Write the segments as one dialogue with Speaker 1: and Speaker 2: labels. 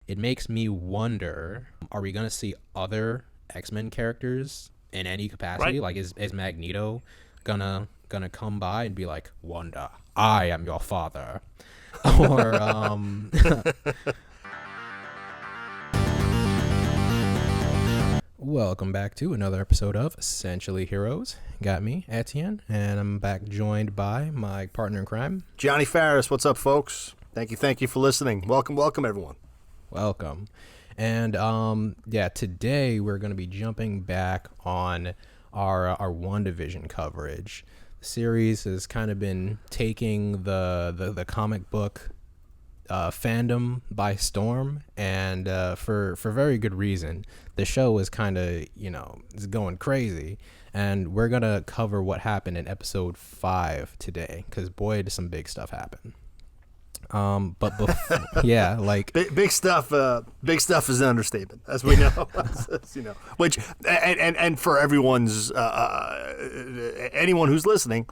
Speaker 1: it makes me wonder, are we going to see other X-Men characters in any capacity?
Speaker 2: Right.
Speaker 1: Like, is Magneto gonna come by and be like, Wanda, I am your father? Or, welcome back to another episode of Essentially Heroes. Got me, Etienne, and I'm back joined by my partner in crime,
Speaker 2: Johnny Farris. What's up, folks? Thank you for listening. Welcome, everyone.
Speaker 1: Welcome. And today we're going to be jumping back on our WandaVision coverage. The series has kind of been taking the comic book fandom by storm, and for very good reason. The show is kind of, is going crazy, and we're going to cover what happened in episode 5 today, because boy, did some big stuff happen. But before, yeah, like
Speaker 2: big stuff. Big stuff is an understatement, as we know. Which and for everyone's anyone who's listening,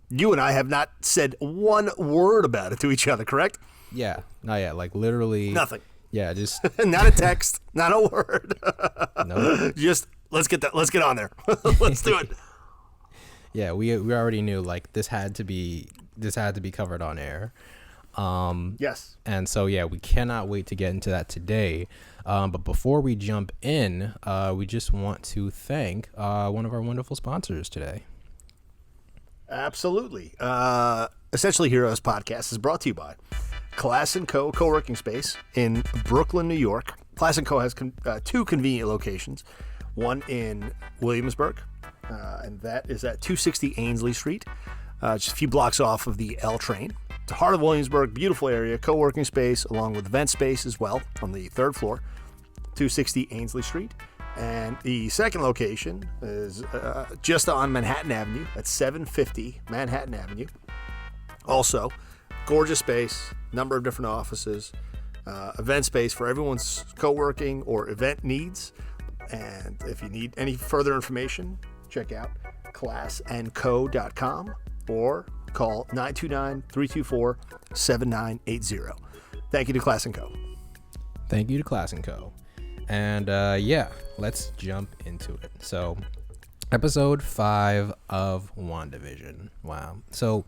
Speaker 2: you and I have not said one word about it to each other, correct?
Speaker 1: Yeah, not yet. Like literally
Speaker 2: nothing.
Speaker 1: Yeah, just
Speaker 2: not a text, not a word.
Speaker 1: No,
Speaker 2: just let's get on there. Let's do it.
Speaker 1: Yeah, we already knew like this had to be covered on air.
Speaker 2: Yes.
Speaker 1: And so, yeah, we cannot wait to get into that today. But before we jump in, we just want to thank one of our wonderful sponsors today.
Speaker 2: Absolutely. Essentially Heroes podcast is brought to you by Class & Co. co-working space in Brooklyn, New York. Class & Co. has two convenient locations, one in Williamsburg, and that is at 260 Ainsley Street, just a few blocks off of the L train. The heart of Williamsburg, beautiful area, co-working space along with event space as well on the third floor, 260 Ainsley Street. And the second location is just on Manhattan Avenue at 750 Manhattan Avenue. Also, gorgeous space, number of different offices, event space for everyone's co-working or event needs. And if you need any further information, check out classandco.com or call 929-324-7980. Thank you to Class & Co.
Speaker 1: Thank you to Class & Co. And let's jump into it. So, episode 5 of WandaVision. Wow. So,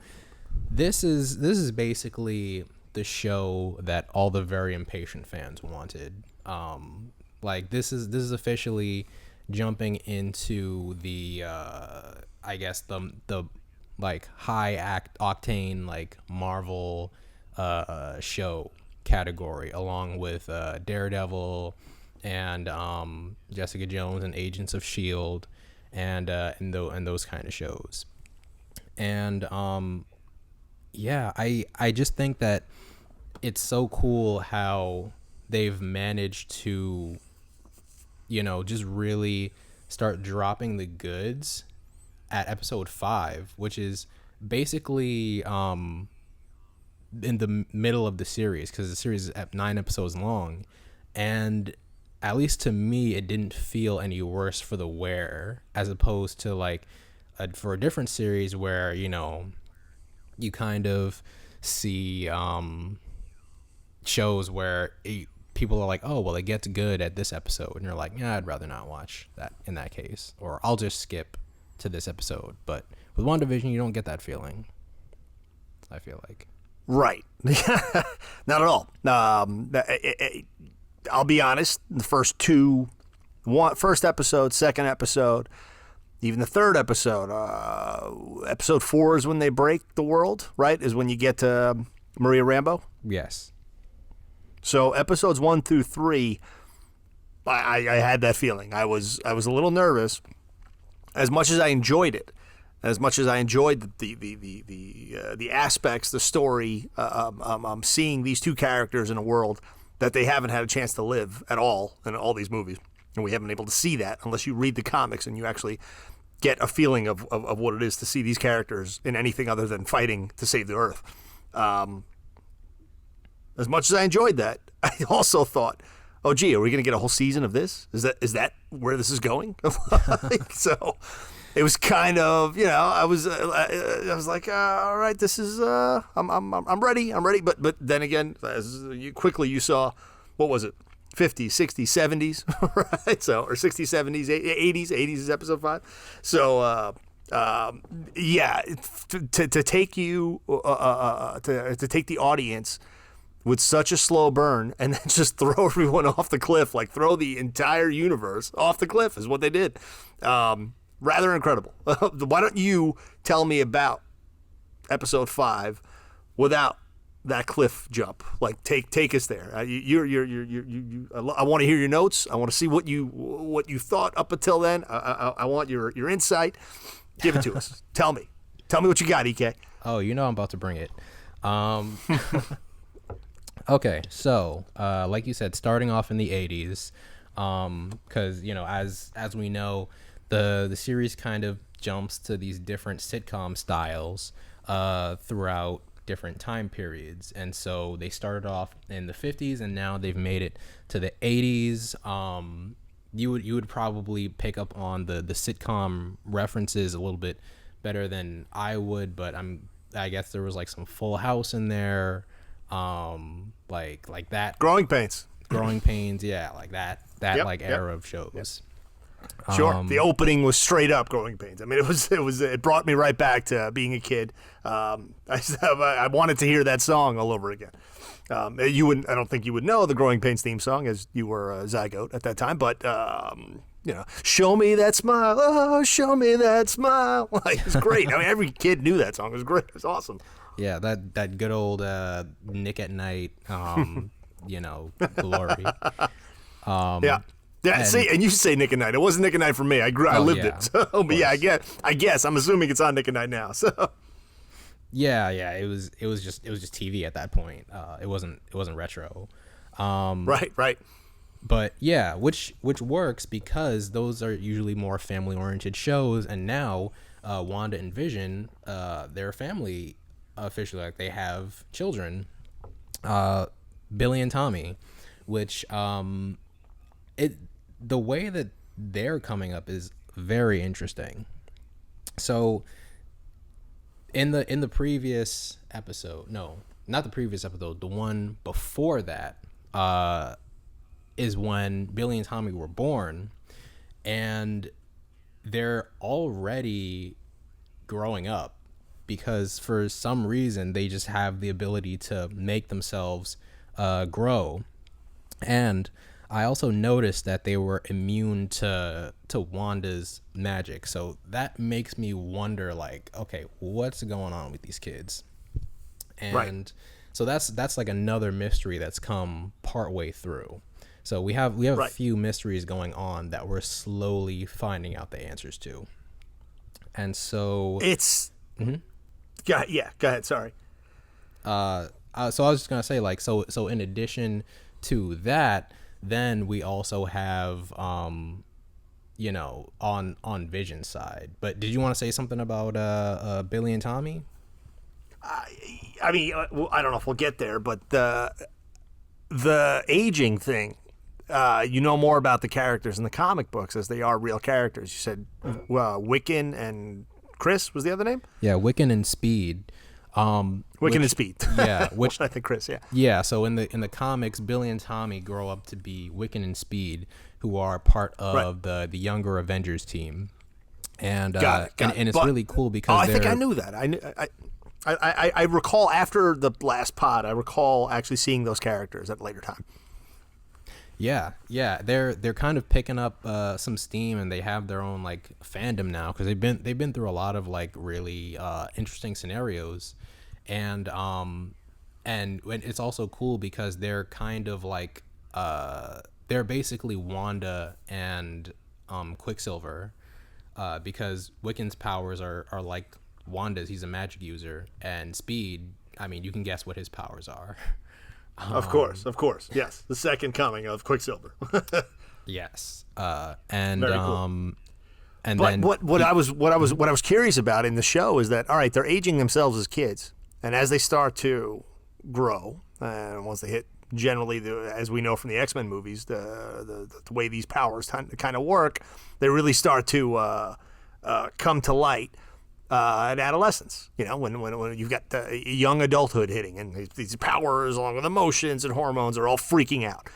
Speaker 1: this is basically the show that all the very impatient fans wanted. This is officially jumping into the I guess the like high octane like Marvel show category, along with Daredevil and Jessica Jones and Agents of S.W.O.R.D. and those kind of shows. And I just think that it's so cool how they've managed to just really start dropping the goods at episode 5, which is basically in the middle of the series, because the series is 9 episodes long, and at least to me it didn't feel any worse for the wearer, as opposed to like for a different series where you kind of see shows where people are like, oh well, it gets good at this episode, and you're like, yeah, I'd rather not watch that in that case, or I'll just skip to this episode. But with WandaVision, you don't get that feeling, I feel like.
Speaker 2: Right. Not at all. I'll be honest, the first episode, second episode, even the third episode, episode 4 is when they break the world, right? Is when you get to Maria Rambeau.
Speaker 1: Yes.
Speaker 2: So episodes 1 through 3, I had that feeling. I was a little nervous. As much as I enjoyed it, as much as I enjoyed the aspects, the story, I'm seeing these two characters in a world that they haven't had a chance to live at all in all these movies, and we haven't been able to see that unless you read the comics and you actually get a feeling of what it is to see these characters in anything other than fighting to save the Earth. As much as I enjoyed that, I also thought, oh, gee, are we going to get a whole season of this? Is that where this is going? So it was kind of, I was like, all right, this is, I'm ready. But then again, as you saw, what was it? 50s, 60s, 70s, right? So, or 60s, 70s, 80s. 80s is episode 5. So, yeah, to take you to take the audience with such a slow burn and then just throw everyone off the cliff, like throw the entire universe off the cliff is what they did. Rather incredible. Why don't you tell me about episode 5 without that cliff jump? Like take us there. I want to hear your notes. I want to see what you thought up until then. I want your insight. Give it to us. Tell me what you got, EK.
Speaker 1: Oh, I'm about to bring it. Okay, so like you said, starting off in the 80s, because as we know, the series kind of jumps to these different sitcom styles throughout different time periods, and so they started off in the 50s, and now they've made it to the 80s. You would probably pick up on the sitcom references a little bit better than I would, but I guess there was like some Full House in there. Like that growing pains, yeah, like that era of shows.
Speaker 2: Sure. The opening was straight up Growing Pains. I mean, it brought me right back to being a kid. I wanted to hear that song all over again. I don't think you would know the Growing Pains theme song, as you were a zygote at that time, but show me that smile, oh, show me that smile. Like, it's great. I mean, every kid knew that song. It was great. It was awesome.
Speaker 1: Yeah, that good old Nick at Night, glory.
Speaker 2: Yeah, see, and you say Nick at Night. It wasn't Nick at Night for me. I lived it. So, but yeah, I guess I'm assuming it's on Nick at Night now. So
Speaker 1: yeah, it was just TV at that point. It wasn't retro.
Speaker 2: Right.
Speaker 1: But yeah, which works because those are usually more family oriented shows, and now Wanda and Vision, their family officially, like, they have children, Billy and Tommy, which the way that they're coming up is very interesting. So in the previous episode, no, not the previous episode, the one before that, is when Billy and Tommy were born, and they're already growing up because for some reason they just have the ability to make themselves grow. And I also noticed that they were immune to Wanda's magic. So that makes me wonder, like, okay, what's going on with these kids? And so that's like another mystery that's come partway through. So we have a few mysteries going on that we're slowly finding out the answers to. And so
Speaker 2: it's go ahead, sorry.
Speaker 1: So I was just gonna say, like, so in addition to that, then we also have on Vision's side. But did you want to say something about Billy and Tommy?
Speaker 2: I mean, I don't know if we'll get there, but the aging thing, more about the characters in the comic books as they are real characters. You said Wiccan and Chris was the other name?
Speaker 1: Yeah, Wiccan and Speed.
Speaker 2: Wiccan and Speed.
Speaker 1: Yeah, which
Speaker 2: I think Chris. Yeah.
Speaker 1: Yeah. So in the comics, Billy and Tommy grow up to be Wiccan and Speed, who are part of the younger Avengers team, and
Speaker 2: got it.
Speaker 1: And it's really cool because
Speaker 2: I think I knew that. I recall after the last pod. I recall actually seeing those characters at a later time.
Speaker 1: Yeah, they're kind of picking up some steam, and they have their own like fandom now because they've been through a lot of like really interesting scenarios, and it's also cool because they're kind of like they're basically Wanda and Quicksilver, because Wiccan's powers are like Wanda's. He's a magic user, and Speed, I mean, you can guess what his powers are.
Speaker 2: Of course. Yes, the second coming of Quicksilver.
Speaker 1: Yes, and
Speaker 2: very cool.
Speaker 1: And
Speaker 2: but
Speaker 1: then
Speaker 2: what I was curious about in the show is that, all right, they're aging themselves as kids, and as they start to grow, and once they hit, generally, as we know from the X-Men movies, the way these powers kind of work, they really start to come to light. At adolescence, when you've got young adulthood hitting, and these powers along with emotions and hormones are all freaking out.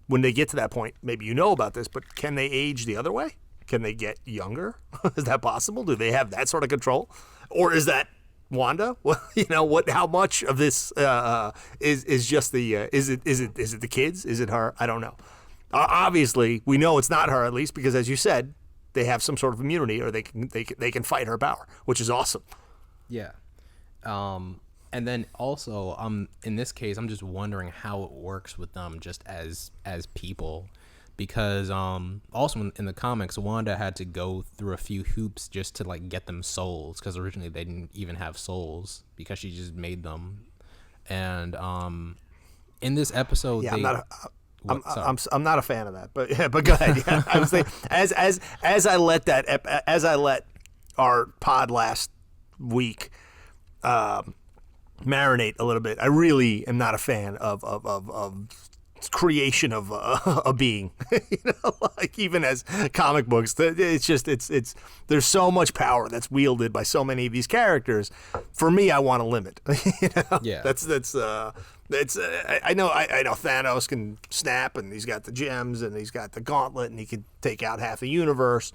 Speaker 2: when they get to that point, maybe you know about this, but can they age the other way? Can they get younger? Is that possible? Do they have that sort of control? Or is that Wanda? Well, how much of this is just the is it the kids? Is it her? I don't know. Obviously, we know it's not her, at least because, as you said, they have some sort of immunity, or they can fight her power, which is awesome.
Speaker 1: Yeah. And then also, in this case, I'm just wondering how it works with them just as people, because also in the comics, Wanda had to go through a few hoops just to like get them souls, because originally they didn't even have souls because she just made them. And in this episode,
Speaker 2: I'm not a fan of that, but go ahead. Yeah, I was thinking, as I let our pod last week marinate a little bit, I really am not a fan of creation of a being. Like even as comic books, it's there's so much power that's wielded by so many of these characters. For me, I want a limit.
Speaker 1: Yeah,
Speaker 2: I know Thanos can snap, and he's got the gems, and he's got the gauntlet, and he can take out half the universe.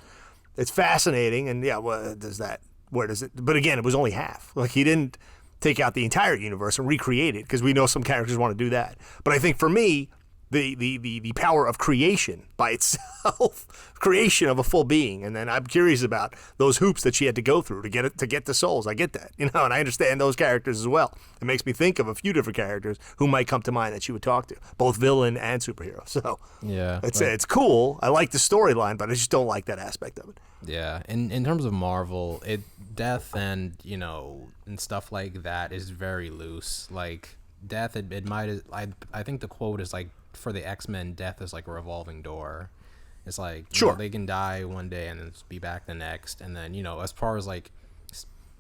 Speaker 2: It's fascinating, and where does it? But again, it was only half. Like, he didn't take out the entire universe and recreate it, because we know some characters want to do that. But I think for me, the power of creation by itself, creation of a full being, and then I'm curious about those hoops that she had to go through to get the souls. I get that, and I understand those characters as well. It makes me think of a few different characters who might come to mind that she would talk to, both villain and superhero. So
Speaker 1: yeah,
Speaker 2: it's cool. I like the storyline, but I just don't like that aspect of it.
Speaker 1: Yeah, in terms of Marvel, death and and stuff like that is very loose. Like death, it might. I think the quote is like, for the X-Men, death is like a revolving door. It's like,
Speaker 2: sure,
Speaker 1: they can die one day and then be back the next. And then as far as like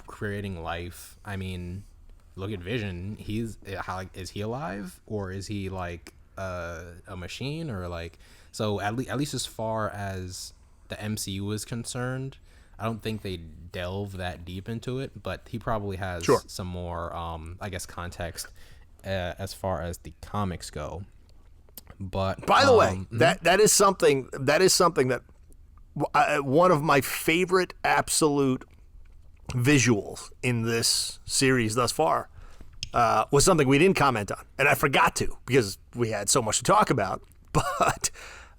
Speaker 1: creating life, I mean, look at Vision. Is he alive, or is he like a machine, or like? So at least as far as the MCU is concerned, I don't think they delve that deep into it, but he probably has some more I guess context as far as the comics go. But
Speaker 2: by the way, that is something that one of my favorite absolute visuals in this series thus far was something we didn't comment on, and I forgot to because we had so much to talk about. But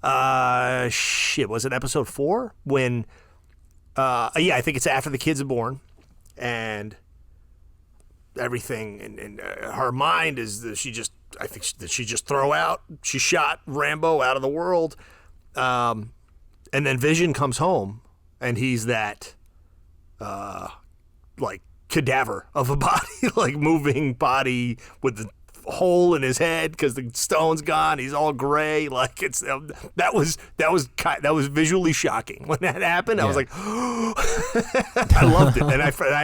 Speaker 2: was it episode 4 when? I think it's after the kids are born, and everything in her mind is that she just throw out. She shot Rambo out of the world, and then Vision comes home, and he's that like cadaver of a body, like moving body with the hole in his head because the stone's gone. He's all gray. Like that was visually shocking when that happened. I was like, I loved it,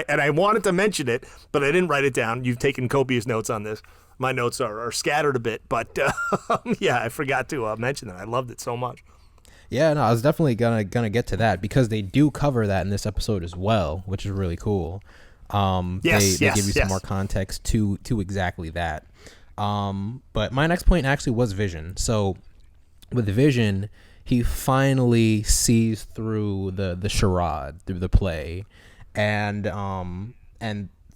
Speaker 2: and I wanted to mention it, but I didn't write it down. You've taken copious notes on this. My notes are scattered a bit, but I forgot to mention that. I loved it so much.
Speaker 1: Yeah, no, I was definitely gonna get to that because they do cover that in this episode as well, which is really cool. They give you some more context to exactly that. But my next point actually was Vision. So with Vision, he finally sees through the charade, through the play, and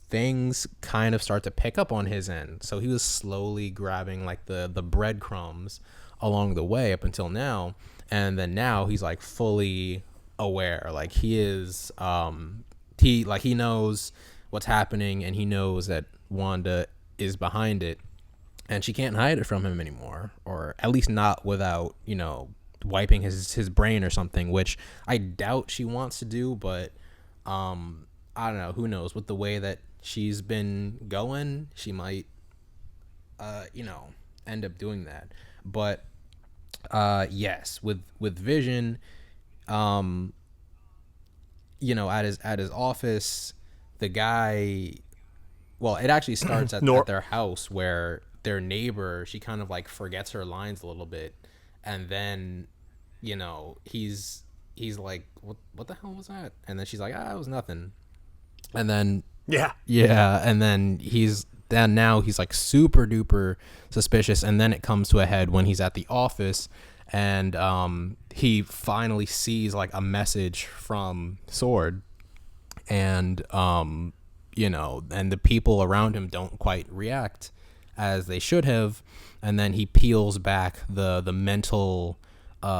Speaker 1: things kind of start to pick up on his end. So he was slowly grabbing like the breadcrumbs along the way up until now, and then now he's like fully aware. Like he is he knows what's happening, and he knows that Wanda is behind it, and she can't hide it from him anymore, or at least not without wiping his brain or something, which I doubt she wants to do. But I don't know, who knows, with the way that she's been going, she might end up doing that. But yes, with Vision, at his office, the guy, well, it actually starts at their house, where their neighbor, she kind of like forgets her lines a little bit, and then he's like, what the hell was that? And then she's like, it was nothing. And then
Speaker 2: Yeah.
Speaker 1: Yeah, and then now he's like super duper suspicious, and then it comes to a head when he's at the office, and he finally sees like a message from S.W.O.R.D, and and the people around him don't quite react as they should have, and then he peels back the mental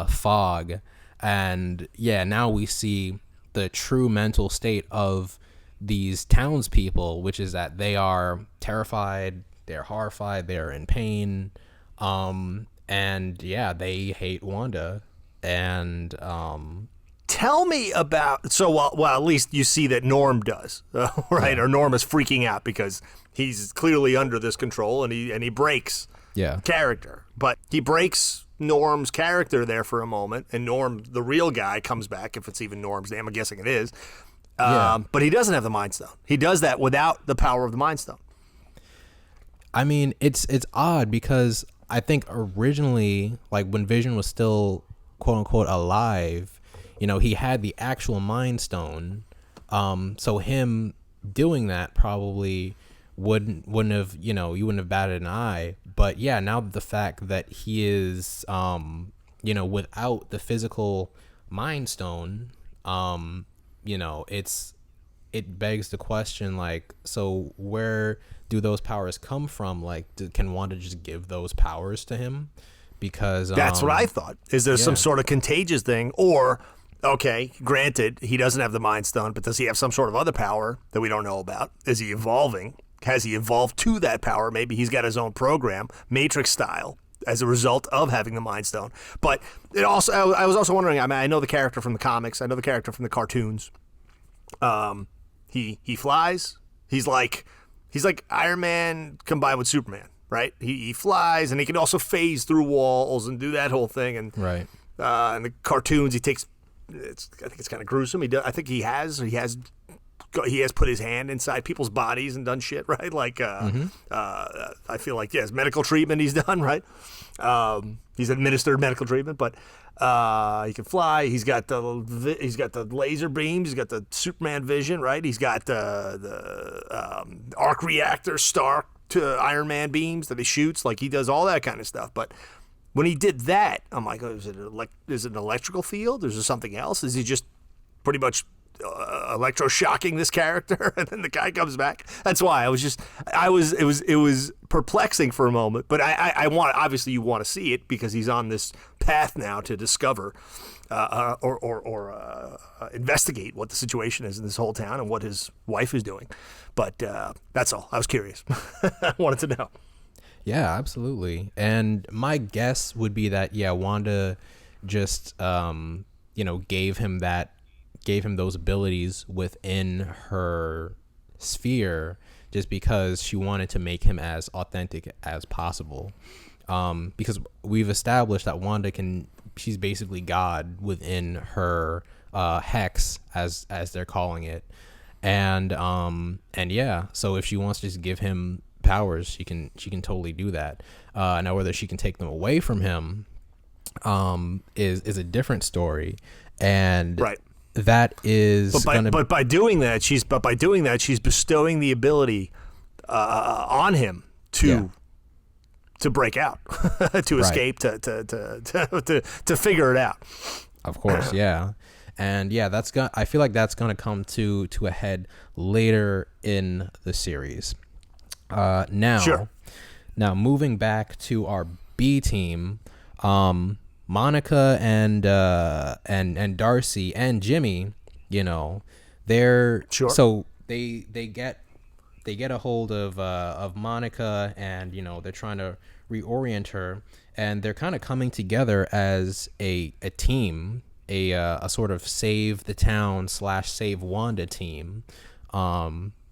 Speaker 1: fog, and now we see the true mental state of these townspeople, which is that they are terrified, they're horrified, they're in pain, and they hate Wanda, and
Speaker 2: Tell me about, well, at least you see that Norm does, right?
Speaker 1: Yeah.
Speaker 2: Or Norm is freaking out because he's clearly under this control, and he breaks character. But he breaks Norm's character there for a moment, and Norm, the real guy, comes back, if it's even Norm's name. I'm guessing it is. But he doesn't have the Mind Stone. He does that without the power of the Mind Stone.
Speaker 1: I mean, it's odd because I think originally, like when Vision was still quote unquote alive, he had the actual Mind Stone. So him doing that probably wouldn't have, you wouldn't have batted an eye. But yeah, now the fact that he is, without the physical Mind Stone, it begs the question, like, so where do those powers come from? Like, can Wanda just give those powers to him? Because
Speaker 2: that's what I thought. Is there some sort of contagious thing? Or, okay, granted, he doesn't have the Mind Stone, but does he have some sort of other power that we don't know about? Is he evolving? Has he evolved to that power? Maybe he's got his own program, Matrix style, as a result of having the Mind Stone. But I was also wondering, I mean, I know the character from the comics. I know the character from the cartoons. He flies. He's like Iron Man combined with Superman, right? He flies, and he can also phase through walls and do that whole thing. And
Speaker 1: right.
Speaker 2: In the cartoons, I think it's kind of gruesome. He has put his hand inside people's bodies and done shit, right? Like I feel like his medical treatment he's done, right? He's administered medical treatment, but he can fly. He's got the laser beams. He's got the Superman vision, right? He's got the arc reactor, Stark to Iron Man beams that he shoots. Like, he does all that kind of stuff. But when he did that, I'm like, is it an electrical field? Is there something else? Is he just pretty much electroshocking this character, and then the guy comes back? That's why it was perplexing for a moment, but I want, obviously you want to see it because he's on this path now to discover or investigate what the situation is in this whole town and what his wife is doing. But that's all. I was curious. I wanted to know.
Speaker 1: Yeah, absolutely. And my guess would be that Wanda just gave him those abilities within her sphere just because she wanted to make him as authentic as possible. Because we've established that Wanda she's basically God within her hex, as they're calling it. And so if she wants to just give him powers, she can totally do that. Now whether she can take them away from him is a different story. And
Speaker 2: right.
Speaker 1: That is,
Speaker 2: but by doing that, she's bestowing the ability on him to break out, to escape, to figure it out.
Speaker 1: Of course, yeah, and I feel like that's gonna come to a head later in the series. Now moving back to our B team, Monica and Darcy and Jimmy, they're so they get a hold of Monica, and they're trying to reorient her, and they're kind of coming together as a team, a sort of save the town / save Wanda team,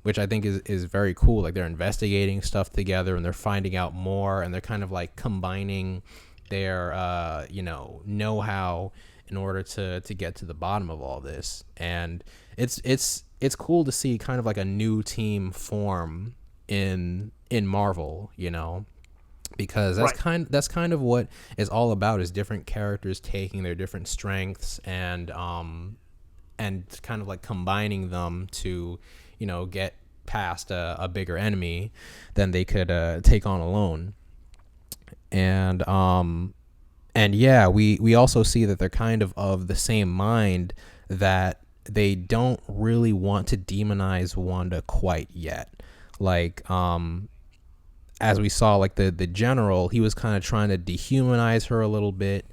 Speaker 1: which I think is very cool. Like, they're investigating stuff together, and they're finding out more, and they're kind of like combining their know-how in order to get to the bottom of all this. And it's cool to see kind of like a new team form in Marvel, because that's kind of what it's all about, is different characters taking their different strengths and kind of like combining them to get past a bigger enemy than they could take on alone. And yeah, we also see that they're kind of the same mind, that they don't really want to demonize Wanda quite yet. Like, as we saw, like the general, he was kind of trying to dehumanize her a little bit,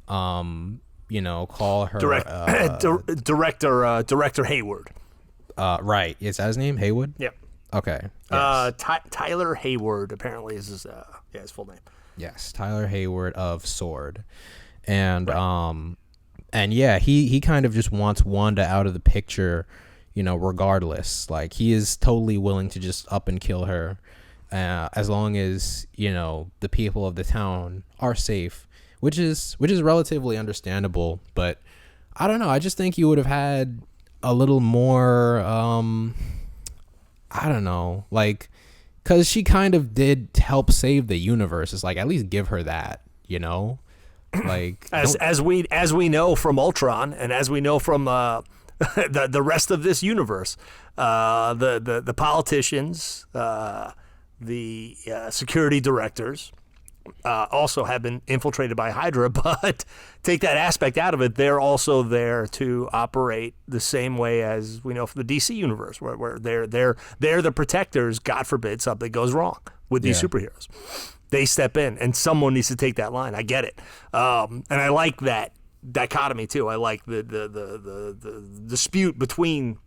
Speaker 1: call her
Speaker 2: Director Hayward.
Speaker 1: Right. Is that his name? Haywood?
Speaker 2: Yep.
Speaker 1: Okay. Yes.
Speaker 2: Tyler Hayward apparently is his full name.
Speaker 1: Yes, Tyler Hayward of S.W.O.R.D. And right. And yeah, he kind of just wants Wanda out of the picture, regardless. Like, he is totally willing to just up and kill her, as long as, the people of the town are safe, which is relatively understandable. But I don't know, I just think you would have had a little more, I don't know, like, because she kind of did help save the universe. It's like, at least give her that, like,
Speaker 2: as we know from Ultron, and as we know from the rest of this universe, the politicians, the security directors, also have been infiltrated by Hydra. But take that aspect out of it, they're also there to operate the same way as we know from the DC universe, where they're the protectors. God forbid something goes wrong with these superheroes, they step in, and someone needs to take that line. I get it, and I like that dichotomy too. I like the dispute between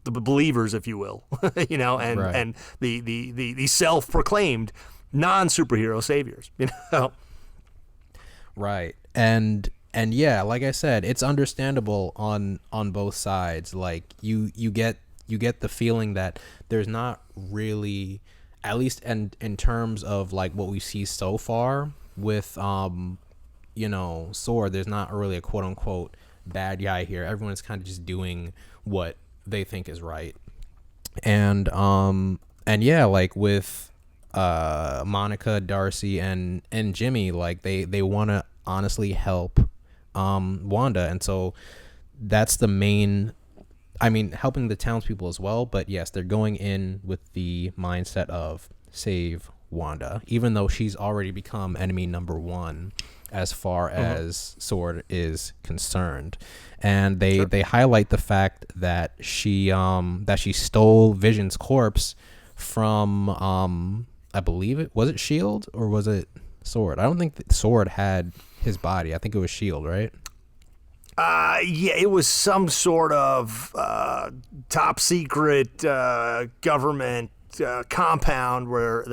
Speaker 2: the believers, if you will, and
Speaker 1: right.
Speaker 2: and the self-proclaimed non-superhero saviors,
Speaker 1: Right. And yeah, like I said, it's understandable on both sides. Like, you get the feeling that there's not really, at least in terms of like what we see so far with S.W.O.R.D, there's not really a quote unquote bad guy here. Everyone is kind of just doing what they think is right. And yeah, like with Monica, Darcy, and Jimmy, like they want to honestly help Wanda, and so that's the main, helping the townspeople as well. But yes, they're going in with the mindset of save Wanda, even though she's already become enemy number one as far as S.W.O.R.D is concerned. And they highlight the fact that she stole Vision's corpse from I believe it was S.H.I.E.L.D. or was it S.W.O.R.D? I don't think S.W.O.R.D had his body. I think it was S.H.I.E.L.D., right?
Speaker 2: Yeah, it was some sort of top secret government compound where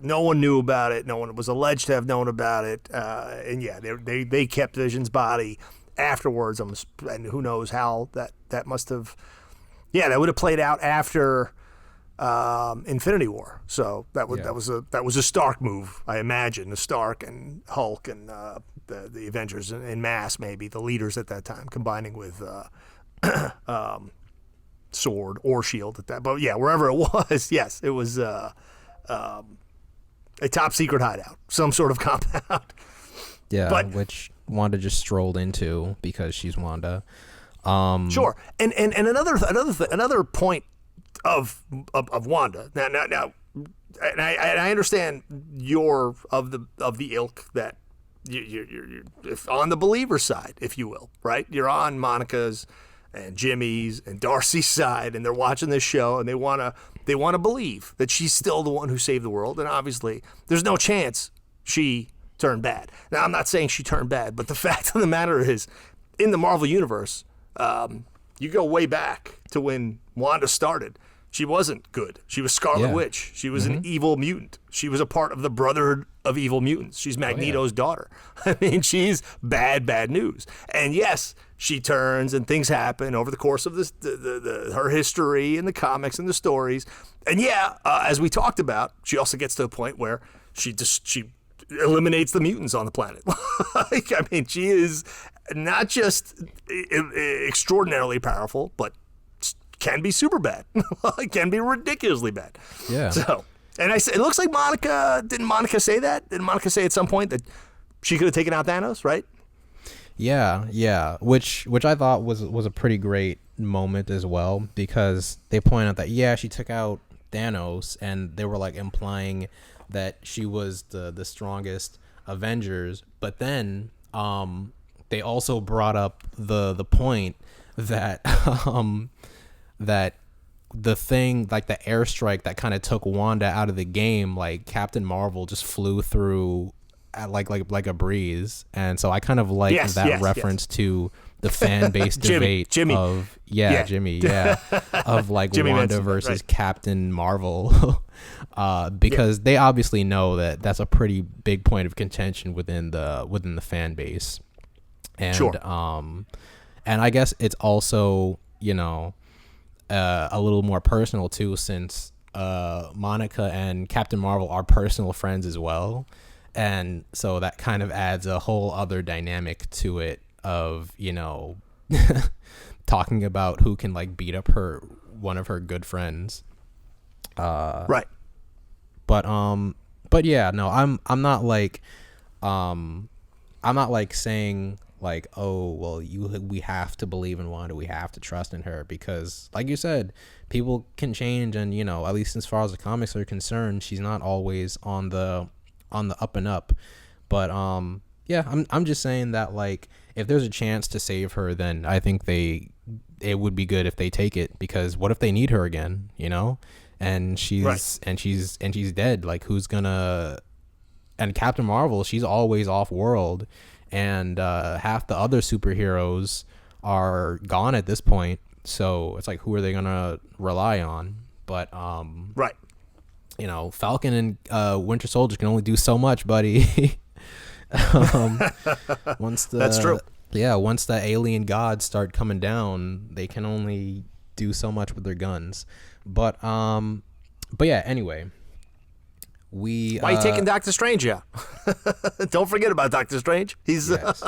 Speaker 2: no one knew about it. No one was alleged to have known about it. And yeah, they kept Vision's body afterwards. And who knows how that must have. Yeah, that would have played out after Infinity War. So that was a Stark move, I imagine. The Stark and Hulk and the Avengers in mass, maybe the leaders at that time, combining with S.W.O.R.D or S.H.I.E.L.D. at that. But yeah, wherever it was, yes, it was a top secret hideout, some sort of compound.
Speaker 1: Yeah, which Wanda just strolled into because she's Wanda.
Speaker 2: Sure, and another point of Wanda. Now, and I understand you're of the ilk that you're on the believer side, if you will, right? You're on Monica's and Jimmy's and Darcy's side, and they're watching this show, and they want to believe that she's still the one who saved the world. And obviously, there's no chance she turned bad. Now, I'm not saying she turned bad, but the fact of the matter is, in the Marvel Universe, you go way back to when Wanda started. She wasn't good. She was Scarlet Witch. She was an evil mutant. She was a part of the Brotherhood of Evil Mutants. She's Magneto's daughter. I mean, she's bad news. And yes, she turns and things happen over the course of this, her history and the comics and the stories. And yeah, as we talked about, she also gets to a point where she eliminates the mutants on the planet. I mean, she is not just extraordinarily powerful, but can be super bad. It can be ridiculously bad.
Speaker 1: Yeah.
Speaker 2: So, and it looks like didn't Monica say that? Didn't Monica say at some point that she could have taken out Thanos, right?
Speaker 1: Yeah. Which I thought was a pretty great moment as well, because they point out that yeah, she took out Thanos, and they were like implying that she was the strongest Avengers, but then they also brought up the point that that the thing, like the airstrike that kind of took Wanda out of the game, like Captain Marvel just flew through at like a breeze. And so I kind of like that reference to the fan base debate
Speaker 2: Jimmy.
Speaker 1: of Jimmy of like
Speaker 2: Jimmy
Speaker 1: Wanda versus
Speaker 2: right.
Speaker 1: Captain Marvel. Because they obviously know that that's a pretty big point of contention within the fan base. And
Speaker 2: sure.
Speaker 1: And I guess it's also, you know, a little more personal too, since Monica and Captain Marvel are personal friends as well, and so that kind of adds a whole other dynamic to it of, you know, talking about who can like beat up one of her good friends.
Speaker 2: Right.
Speaker 1: But yeah, no, I'm not like saying like, oh well, we have to believe in Wanda, we have to trust in her, because like you said, people can change, and you know, at least as far as the comics are concerned, she's not always on the up and up. But yeah, I'm just saying that like if there's a chance to save her, then I think it would be good if they take it, because what if they need her again, you know, and she's
Speaker 2: right.
Speaker 1: and she's dead, like who's gonna, and Captain Marvel, she's always off world, and half the other superheroes are gone at this point, so it's like, who are they gonna rely on? But
Speaker 2: right.
Speaker 1: you know, Falcon and Winter Soldier can only do so much, buddy. Once
Speaker 2: that's true.
Speaker 1: Yeah, once the alien gods start coming down, they can only do so much with their guns. But yeah, anyway, why
Speaker 2: are you taking Doctor Strange out? Don't forget about Doctor Strange. He's
Speaker 1: yes.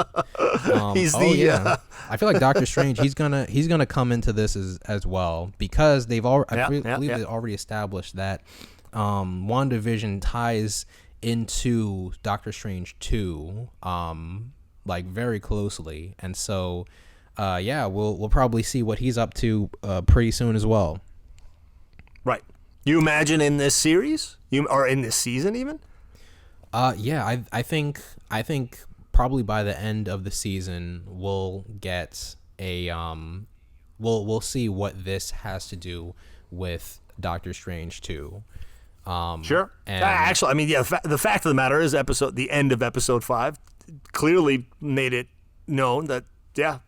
Speaker 2: he's
Speaker 1: I feel like Doctor Strange, he's gonna come into this as well, because they've already they already established that WandaVision ties into Doctor Strange 2 like very closely, and so we'll probably see what he's up to pretty soon as well.
Speaker 2: Right. You imagine in this series, or in this season even?
Speaker 1: I think probably by the end of the season we'll get a we'll see what this has to do with Doctor Strange 2.
Speaker 2: Sure.
Speaker 1: And
Speaker 2: actually, I mean, yeah. The fact of the matter is, the end of episode 5 clearly made it known that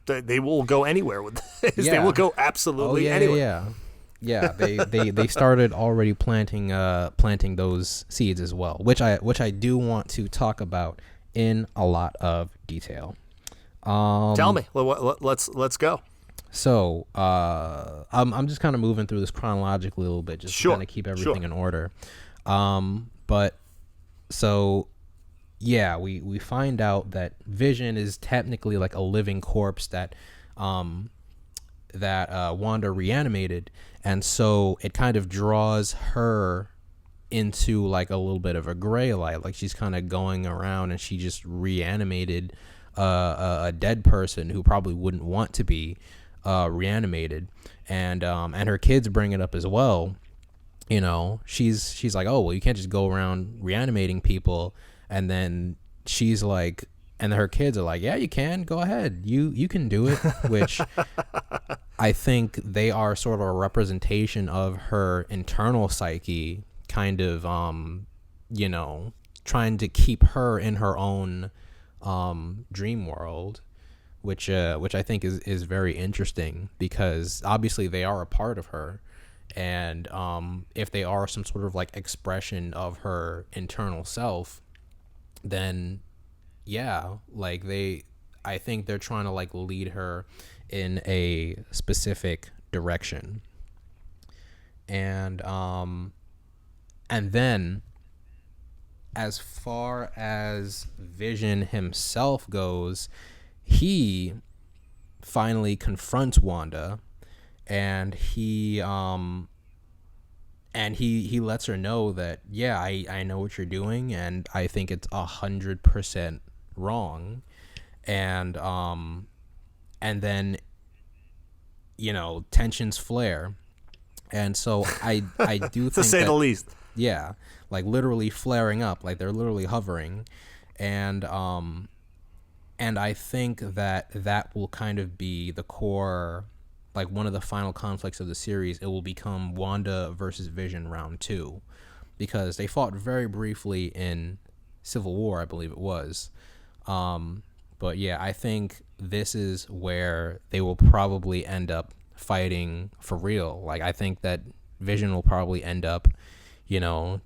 Speaker 2: they will go anywhere with this.
Speaker 1: Yeah.
Speaker 2: They will go absolutely anywhere.
Speaker 1: Yeah, they started already planting those seeds as well, which I do want to talk about in a lot of detail.
Speaker 2: Tell me. Let's go.
Speaker 1: So I'm just kind of moving through this chronologically a little bit, just to kind of keep everything in order. But so yeah, we find out that Vision is technically like a living corpse that Wanda reanimated, and so it kind of draws her into like a little bit of a gray light, like she's kind of going around and she just reanimated a dead person who probably wouldn't want to be reanimated, and her kids bring it up as well. You know, she's like, oh well, you can't just go around reanimating people, and then she's like, and her kids are like, yeah, you can, go ahead, you can do it, which I think they are sort of a representation of her internal psyche, kind of you know, trying to keep her in her own dream world, which I think is very interesting, because obviously they are a part of her, and if they are some sort of like expression of her internal self, then yeah, like I think they're trying to like lead her in a specific direction. And then as far as Vision himself goes, he finally confronts Wanda, and he lets her know that, yeah, I know what you're doing, and I think it's 100% wrong. And then tensions flare. And so I do
Speaker 2: to
Speaker 1: think
Speaker 2: say
Speaker 1: that,
Speaker 2: the least.
Speaker 1: yeah, like literally flaring up, like they're literally hovering. And I think that will kind of be the core, like one of the final conflicts of the series. It will become Wanda versus Vision round 2, because they fought very briefly in Civil War, I believe it was. But yeah, I think this is where they will probably end up fighting for real. Like, I think that Vision will probably end up,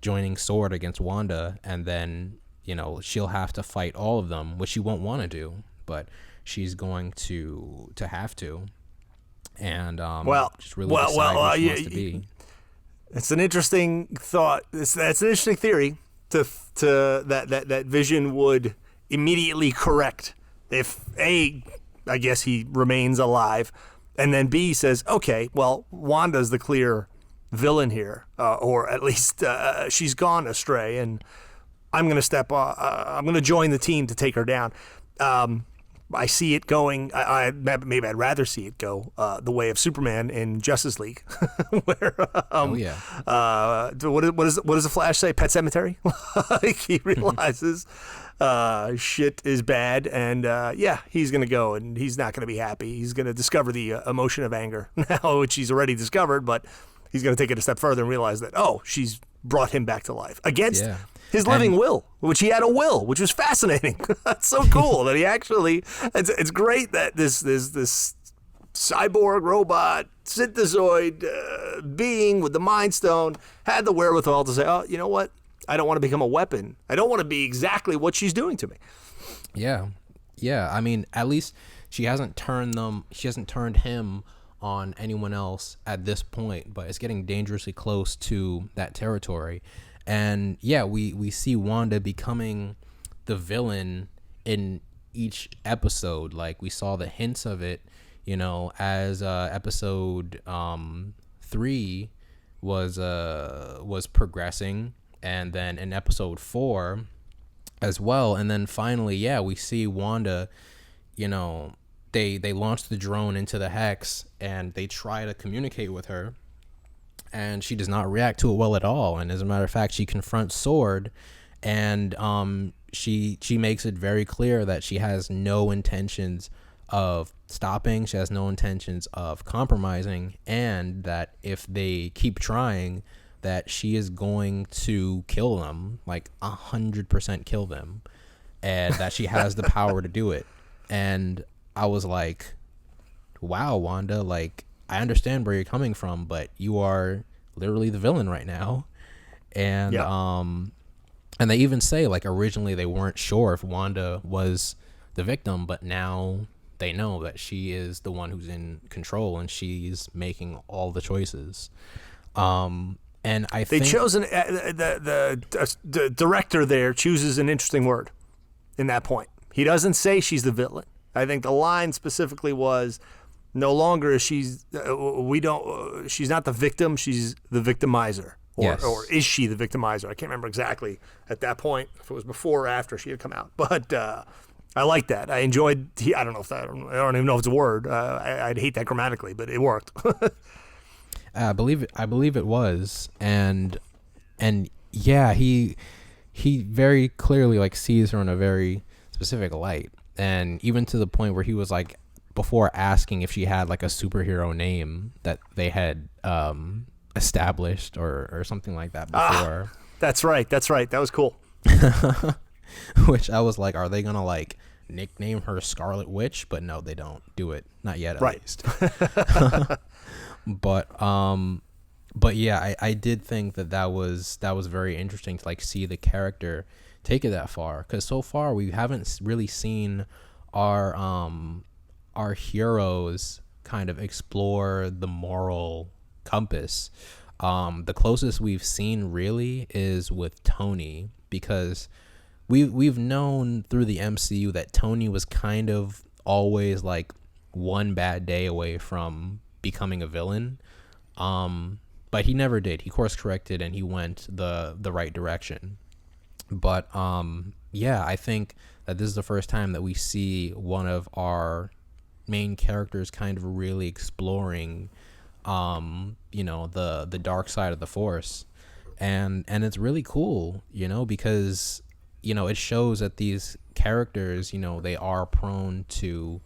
Speaker 1: joining S.W.O.R.D against Wanda, and then, she'll have to fight all of them, which she won't want to do, but she's going to have to. And just really decide who she wants to be.
Speaker 2: It's an interesting thought. That's an interesting theory to that Vision would immediately correct if A, I guess he remains alive, and then B says, okay, well, Wanda's the clear villain here, or at least she's gone astray, and I'm going to I'm going to join the team to take her down. I see it going. Maybe I'd rather see it go the way of Superman in Justice League, where what does the Flash say? Pet Cemetery. Like, he realizes shit is bad, and he's gonna go, and he's not gonna be happy. He's gonna discover the emotion of anger now, which he's already discovered, but he's gonna take it a step further and realize that she's brought him back to life against his living will, which he had a will, which was fascinating. That's so cool that he actually. It's great that this cyborg robot synthezoid being with the Mind Stone had the wherewithal to say, "Oh, you know what? I don't want to become a weapon. I don't want to be exactly what she's doing to me."
Speaker 1: Yeah. I mean, at least she hasn't turned him on anyone else at this point, but it's getting dangerously close to that territory. And yeah, we see Wanda becoming the villain in each episode. Like, we saw the hints of it, as episode 3 was progressing, and then in episode 4 as well. And then finally, we see Wanda, they launch the drone into the Hex, and they try to communicate with her, and she does not react to it well at all. And as a matter of fact, she confronts S.W.O.R.D, and she makes it very clear that she has no intentions of stopping. She has no intentions of compromising, and that if they keep trying, that she is going to kill them, like 100% kill them, and that she has the power to do it. And I was like, wow, Wanda, like, I understand where you're coming from, but you are literally the villain right now. And and they even say, like, originally they weren't sure if Wanda was the victim, but now they know that she is the one who's in control, and she's making all the choices. And I think
Speaker 2: they chose the director there chooses an interesting word in that point. He doesn't say she's the villain. I think the line specifically was, no longer is she's not the victim, she's the victimizer. Or is she the victimizer? I can't remember exactly at that point if it was before or after she had come out. But I like that. I enjoyed. I don't even know if it's a word. I'd hate that grammatically, but it worked.
Speaker 1: I believe it was, and yeah, he very clearly, like, sees her in a very specific light, and even to the point where he was like, before asking if she had like a superhero name that they had established or something like that before.
Speaker 2: That's right. That was cool.
Speaker 1: Which I was like, are they gonna like nickname her Scarlet Witch? But no, they don't do it. Not yet, at least. But yeah, I did think that was very interesting to like see the character take it that far, because so far we haven't really seen our heroes kind of explore the moral compass. The closest we've seen really is with Tony, because we've known through the MCU that Tony was kind of always like one bad day away from becoming a villain. But he never did. He course corrected and he went the right direction. But I think that this is the first time that we see one of our main characters kind of really exploring, the dark side of the Force, and it's really cool, because it shows that these characters, they are prone to,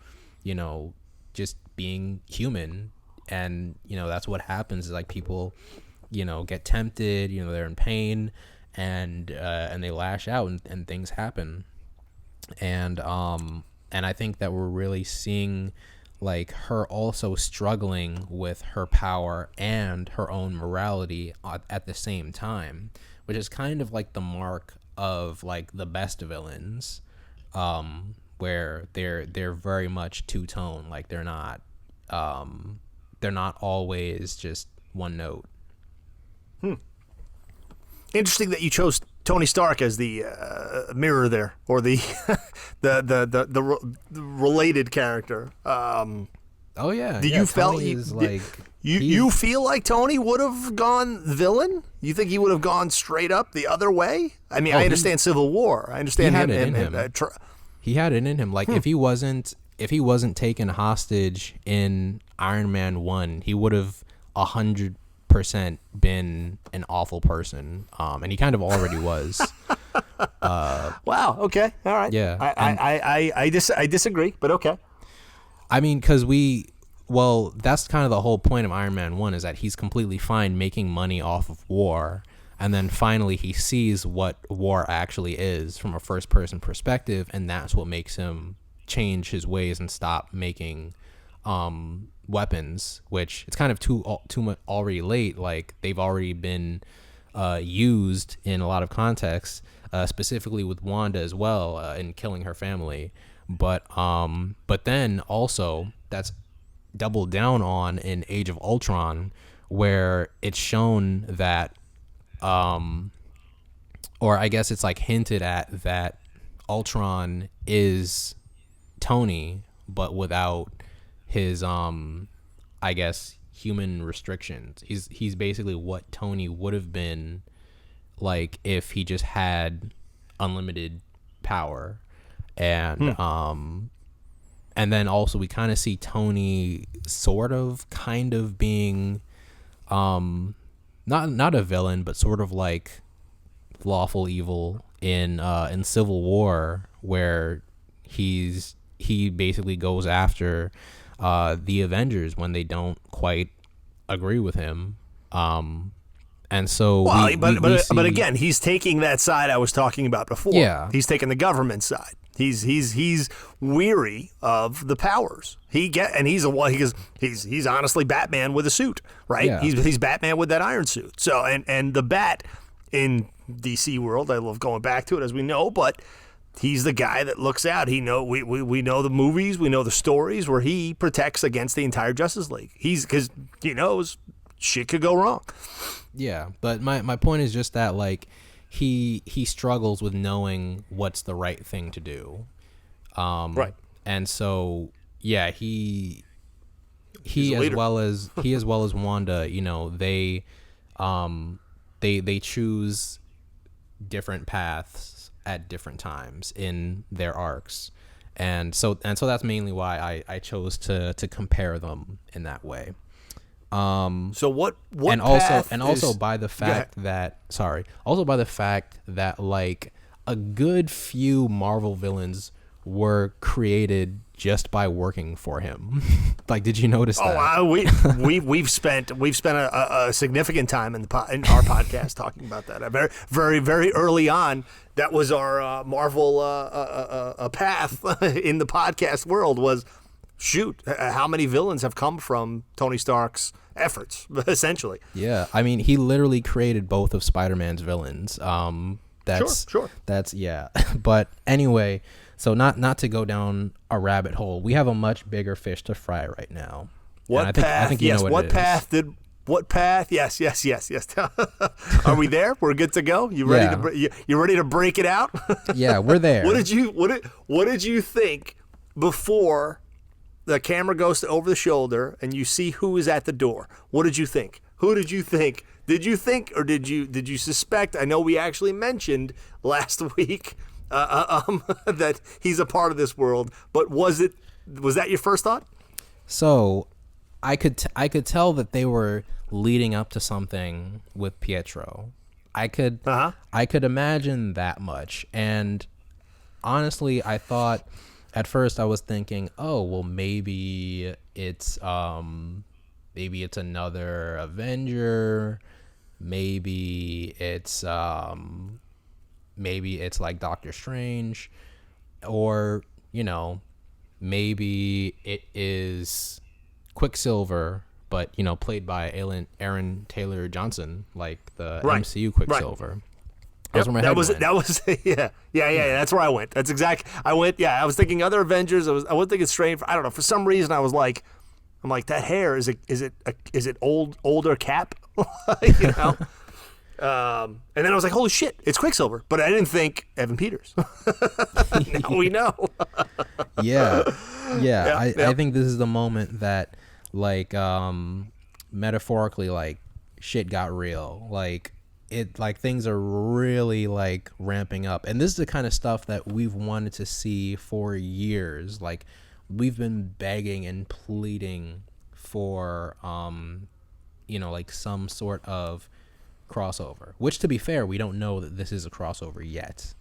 Speaker 1: just being human, and that's what happens is like people, get tempted, they're in pain, and they lash out, and things happen, and I think that we're really seeing like her also struggling with her power and her own morality at the same time, which is kind of like the mark of like the best villains, where they're very much two-tone, like they're not always just one note.
Speaker 2: Interesting that you chose Tony Stark as the mirror there, or the the related character.
Speaker 1: Oh yeah.
Speaker 2: You felt you feel like Tony would have gone villain? You think he would have gone straight up the other way? I mean, I understand Civil War. I understand
Speaker 1: he had it in him. Like if he wasn't taken hostage in Iron Man 1, he would have 100% been an awful person, and he kind of already was.
Speaker 2: Wow. Okay. All right.
Speaker 1: Yeah.
Speaker 2: I disagree, but okay.
Speaker 1: I mean, that's kind of the whole point of Iron Man 1 is that he's completely fine making money off of war, and then finally he sees what war actually is from a first-person perspective, and that's what makes him change his ways and stop making weapons, which it's kind of too much already late. Like they've already been used in a lot of contexts, specifically with Wanda as well, in killing her family. But then also that's doubled down on in Age of Ultron, where it's shown that, or I guess it's like hinted at that Ultron is Tony, but without his I guess human restrictions. He's basically what Tony would have been like if he just had unlimited power. And then also we kind of see Tony kind of being not a villain, but sort of like lawful evil in Civil War, where he basically goes after the Avengers when they don't quite agree with him, and so
Speaker 2: but again, he's taking that side I was talking about before.
Speaker 1: Yeah,
Speaker 2: he's taking the government side. He's weary of the powers he's honestly Batman with a suit, right?
Speaker 1: Yeah.
Speaker 2: He's Batman with that iron suit. So and the Bat in DC world, I love going back to it, as we know, but he's the guy that looks out. We know the movies, we know the stories where he protects against the entire Justice League. Because he knows shit could go wrong.
Speaker 1: Yeah, but my point is just that like he struggles with knowing what's the right thing to do.
Speaker 2: Right.
Speaker 1: And so yeah, he as well as Wanda, they choose different paths at different times in their arcs, and so that's mainly why I chose to compare them in that way.
Speaker 2: So what
Speaker 1: and
Speaker 2: path
Speaker 1: also
Speaker 2: is,
Speaker 1: by the fact that like a good few Marvel villains were created just by working for him. Like, did you notice that?
Speaker 2: We've spent a significant time in our podcast talking about that. Very, very, very early on, that was our Marvel path in the podcast world. Was how many villains have come from Tony Stark's efforts, essentially.
Speaker 1: Yeah, I mean, he literally created both of Spider-Man's villains.
Speaker 2: Sure.
Speaker 1: That's yeah. But anyway. So not to go down a rabbit hole, we have a much bigger fish to fry right now.
Speaker 2: What path? Yes. What path? Yes. Are we there? We're good to go. You ready you ready to break it out?
Speaker 1: Yeah, we're there.
Speaker 2: What did you think before the camera goes to over the shoulder and you see who is at the door? What did you think? Who did you think? Did you think, or did you suspect? I know we actually mentioned last week that he's a part of this world, but was it Was that your first thought?
Speaker 1: So I could tell that they were leading up to something with Pietro. I could imagine that much. And honestly, I thought at first I was thinking, oh well, maybe it's another Avenger. Maybe it's like Doctor Strange, or maybe it is Quicksilver, but played by Aaron Taylor Johnson, like the MCU Quicksilver.
Speaker 2: Yep, that was yeah. That's where I went. That's exact. I was thinking other Avengers. I wasn't thinking Strange. I don't know. For some reason, I'm like that hair. Is it older Cap? And then I was like, holy shit, it's Quicksilver. But I didn't think Evan Peters. Now we know.
Speaker 1: Yeah. I think this is the moment that, like, metaphorically, like, shit got real. Like, things are really, like, ramping up. And this is the kind of stuff that we've wanted to see for years. Like, we've been begging and pleading for, like, some sort of crossover, which, to be fair, we don't know that this is a crossover yet.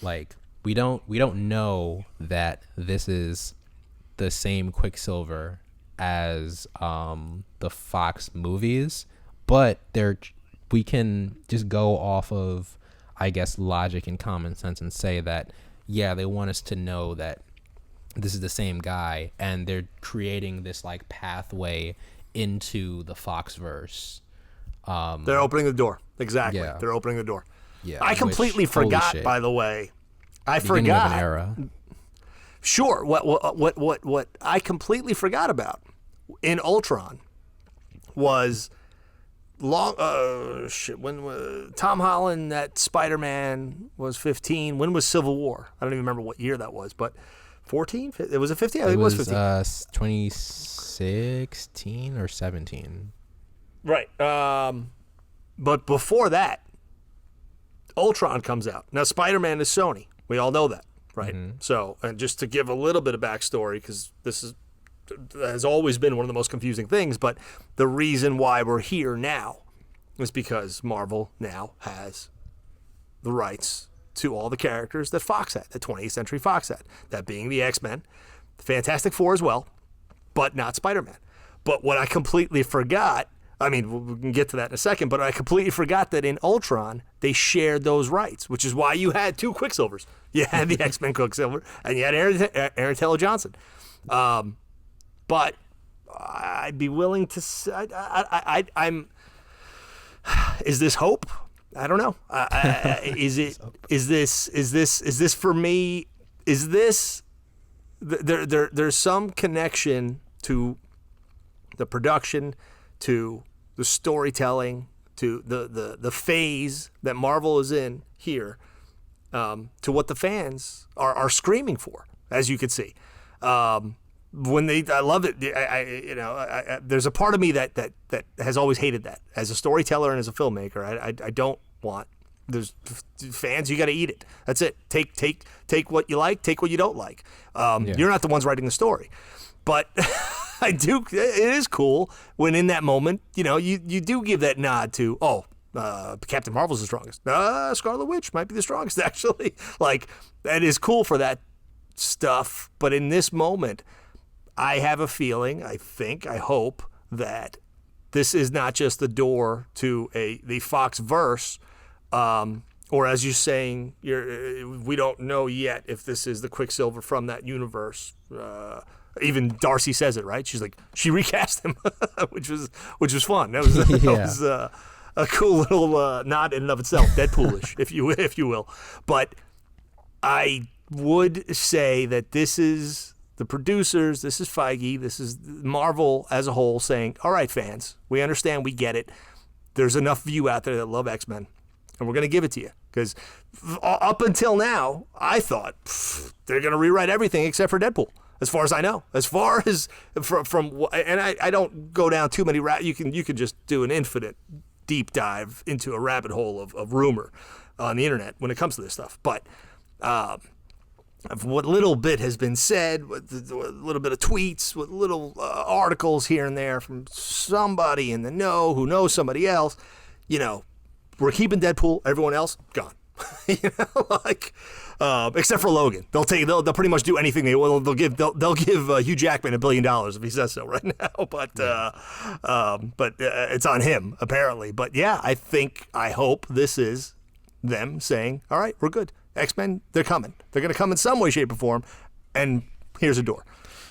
Speaker 1: Like, we don't know that this is the same Quicksilver as the Fox movies, but we can just go off of, I guess, logic and common sense and say that, yeah, they want us to know that this is the same guy, and they're creating this, like, pathway into the Foxverse.
Speaker 2: They're opening the door. Exactly. Yeah. They're opening the door.
Speaker 1: Yeah.
Speaker 2: I completely forgot, by the way. I
Speaker 1: Beginning
Speaker 2: forgot.
Speaker 1: Of an era.
Speaker 2: Sure. What I completely forgot about in Ultron was when Tom Holland, that Spider-Man, was 15. When was Civil War? I don't even remember what year that was, but 14? It was a 15? I think it was 15.
Speaker 1: 2016 or 17.
Speaker 2: Right. But before that, Ultron comes out. Now, Spider-Man is Sony. We all know that, right? Mm-hmm. So, and just to give a little bit of backstory, because this has always been one of the most confusing things, but the reason why we're here now is because Marvel now has the rights to all the characters that Fox had, that 20th Century Fox had, that being the X-Men, the Fantastic Four as well, but not Spider-Man. But what I completely forgot, I mean, we can get to that in a second, but I completely forgot that in Ultron, they shared those rights, which is why you had two Quicksilvers. You had the X-Men Quicksilver, and you had Aaron Taylor Johnson. But I'd be willing to say, I'm. Is this hope? I don't know. Is this for me? Is this there's some connection to the production, to the storytelling, to the phase that Marvel is in here, to what the fans are screaming for, as you can see. I love it. There's a part of me that has always hated that as a storyteller and as a filmmaker. I don't want. There's fans. You got to eat it. That's it. Take what you like. Take what you don't like. You're not the ones writing the story, but I do. It is cool when in that moment, you do give that nod to Captain Marvel's the strongest. Scarlet Witch might be the strongest actually. Like, that is cool for that stuff. But in this moment, I have a feeling, I hope that this is not just the door to the Foxverse, or as you're saying, we don't know yet if this is the Quicksilver from that universe. Even Darcy says it, right? She's like, she recast him, which was fun. That was a cool little nod in and of itself, Deadpoolish, if you will. But I would say that this is the producers, this is Feige, this is Marvel as a whole saying, all right, fans, we understand, we get it. There's enough of you out there that love X-Men, and we're going to give it to you. Because up until now, I thought they're going to rewrite everything except for Deadpool, as far as I know. As far as from and I don't go down too many you can just do an infinite deep dive into a rabbit hole of rumor on the internet when it comes to this stuff. But of what little bit has been said, what little bit of tweets, what little articles here and there from somebody in the know who knows somebody else, we're keeping Deadpool. Everyone else gone. Except for Logan. They'll pretty much do anything they will. They'll give Hugh Jackman $1 billion if he says so right now. But it's on him apparently. But yeah, I hope this is them saying, all right, we're good. X-Men, they're coming. They're going to come in some way, shape, or form, and here's a door.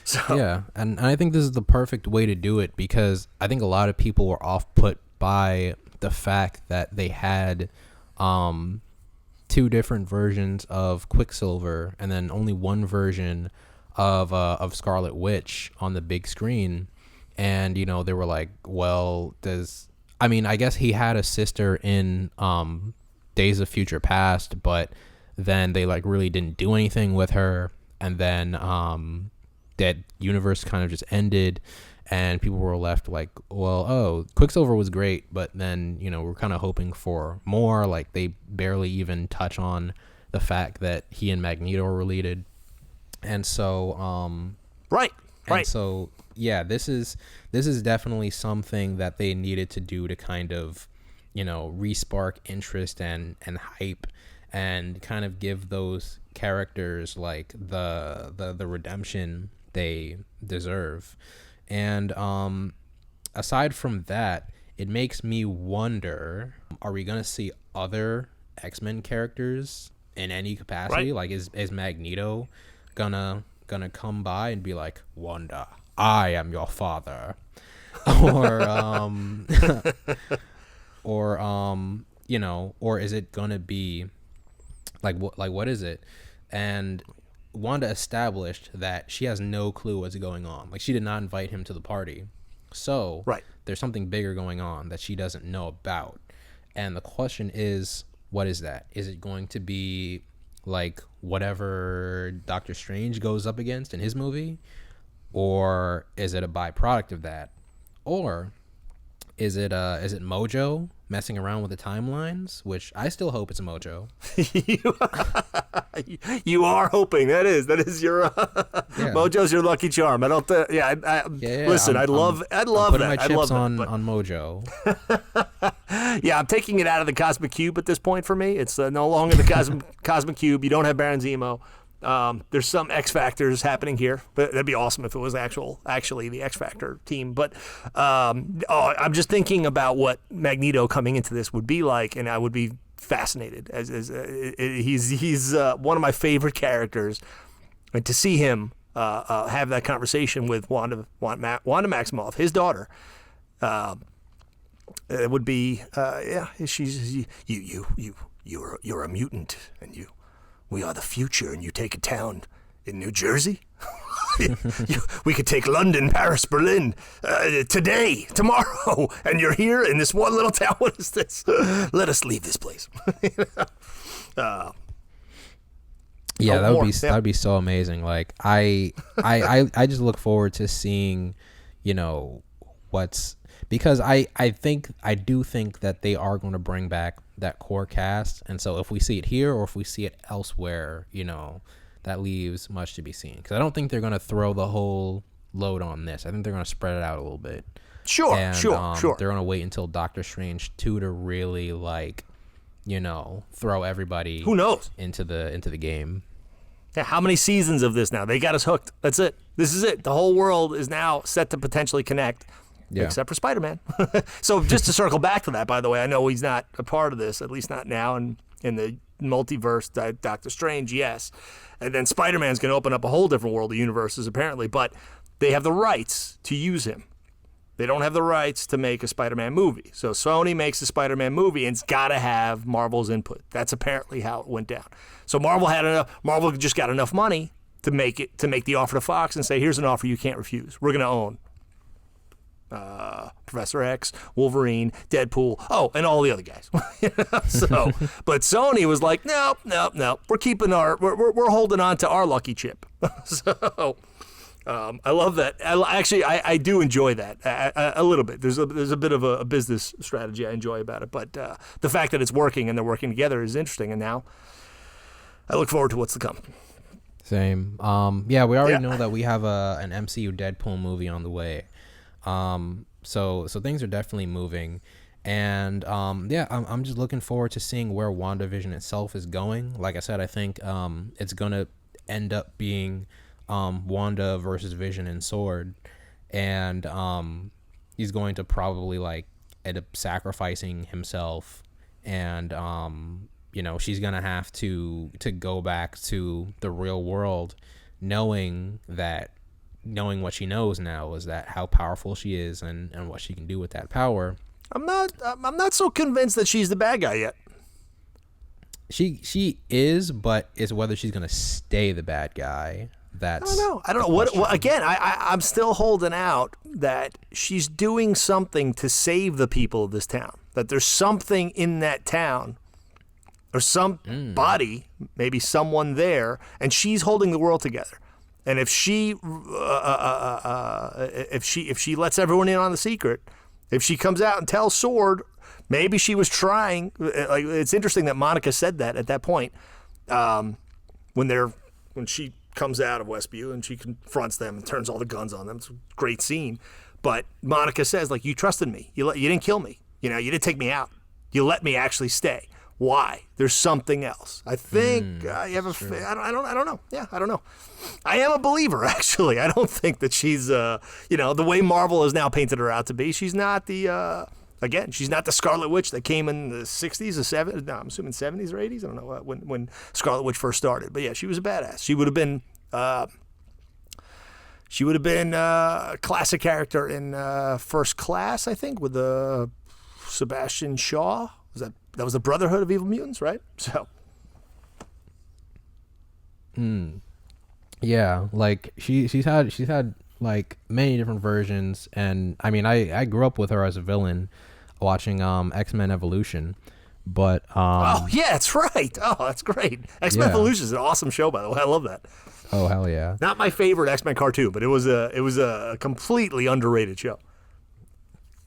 Speaker 2: So
Speaker 1: yeah, and I think this is the perfect way to do it because I think a lot of people were off-put by the fact that they had two different versions of Quicksilver and then only one version of Scarlet Witch on the big screen, and they were like, well, I guess he had a sister in Days of Future Past, but then they really didn't do anything with her, and then that universe kind of just ended, and people were left like, well, Quicksilver was great, but then we're kind of hoping for more. Like they barely even touch on the fact that he and Magneto are related, and so
Speaker 2: right.
Speaker 1: And so yeah, this is definitely something that they needed to do to kind of re-spark interest and hype, and kind of give those characters like the redemption they deserve. And aside from that, it makes me wonder, are we gonna see other X-Men characters in any capacity? Right. Like is Magneto gonna come by and be like, Wanda, I am your father? Or is it gonna be what is it? And Wanda established that she has no clue what's going on. Like she did not invite him to the party. So there's something bigger going on that she doesn't know about. And the question is, what is that? Is it going to be like whatever Doctor Strange goes up against in his movie? Or is it a byproduct of that? Or is it Mojo messing around with the timelines, which I still hope it's a Mojo.
Speaker 2: You are hoping. That is your Mojo's your lucky charm. I don't listen, I'd love
Speaker 1: I'm putting
Speaker 2: that.
Speaker 1: My chips on Mojo.
Speaker 2: Yeah, I'm taking it out of the Cosmic Cube at this point for me. It's no longer the Cosmic Cube. You don't have Baron Zemo. There's some X Factors happening here, but that'd be awesome if it was actually the X Factor team. But I'm just thinking about what Magneto coming into this would be like, and I would be fascinated. He's one of my favorite characters, and to see him have that conversation with Wanda Maximoff, his daughter, it would be she's you're a mutant, and we are the future, and you take a town in New Jersey? We could take London, Paris, Berlin, today, tomorrow, and you're here in this one little town. What is this? Let us leave this place.
Speaker 1: That would be so amazing. Like I just look forward to seeing, because I do think that they are going to bring back that core cast, and so if we see it here or if we see it elsewhere, that leaves much to be seen, because I don't think they're going to throw the whole load on this. I think they're going to spread it out a little bit.
Speaker 2: Sure.
Speaker 1: They're going to wait until Doctor Strange 2 to really throw everybody
Speaker 2: who knows
Speaker 1: into the game.
Speaker 2: Yeah, how many seasons of this now? They got us hooked. That's it. This is it. The whole world is now set to potentially connect. Yeah. Except for Spider-Man. So just to circle back to that, by the way, I know he's not a part of this, at least not now, and in the multiverse, Doctor Strange, yes. And then Spider-Man's going to open up a whole different world of universes, apparently, but they have the rights to use him. They don't have the rights to make a Spider-Man movie. So Sony makes a Spider-Man movie, and it's got to have Marvel's input. That's apparently how it went down. So Marvel just got enough money to make the offer to Fox and say, here's an offer you can't refuse. We're going to own Professor X, Wolverine, Deadpool, and all the other guys. But Sony was like, no, we're keeping we're holding on to our lucky chip. So I love that. I do enjoy that a little bit. There's a bit of a business strategy I enjoy about it, but the fact that it's working and they're working together is interesting. And now I look forward to what's to come.
Speaker 1: Same. Yeah, we already
Speaker 2: Yeah.
Speaker 1: know that we have an MCU Deadpool movie on the way. So things are definitely moving, and yeah, I'm just looking forward to seeing where WandaVision itself is going. Like I said, I think it's gonna end up being Wanda versus Vision and S.W.O.R.D, and he's going to probably like end up sacrificing himself, and she's gonna have to go back to the real world, knowing what she knows now is that how powerful she is and what she can do with that power.
Speaker 2: I'm not so convinced that she's the bad guy yet.
Speaker 1: She is, but it's whether she's gonna stay the bad guy. That's
Speaker 2: I don't know. What again? I'm still holding out that she's doing something to save the people of this town. That there's something in that town, or somebody, maybe someone there, and she's holding the world together. And if she lets everyone in on the secret, if she comes out and tells S.W.O.R.D, maybe she was trying. Like, it's interesting that Monica said that at that point, when she comes out of Westview and she confronts them and turns all the guns on them. It's a great scene. But Monica says, like, you trusted me. You didn't kill me. You didn't take me out. You let me actually stay. Why? There's something else. I think you have I don't know. Yeah, I don't know. I am a believer, actually. I don't think that she's the way Marvel has now painted her out to be. She's not the she's not the Scarlet Witch that came in the 60s or 70s. No, I'm assuming 70s or 80s. I don't know when Scarlet Witch first started. But yeah, she was a badass. She would have been a classic character in First Class, I think, with Sebastian Shaw. That was the Brotherhood of Evil Mutants, right? So.
Speaker 1: Yeah, like she's had like many different versions, and I mean I grew up with her as a villain, watching X-Men Evolution, but
Speaker 2: oh yeah, that's right. Oh, that's great. X-Men Evolution is an awesome show, by the way. I love that.
Speaker 1: Oh hell yeah!
Speaker 2: Not my favorite X-Men cartoon, but it was a completely underrated show.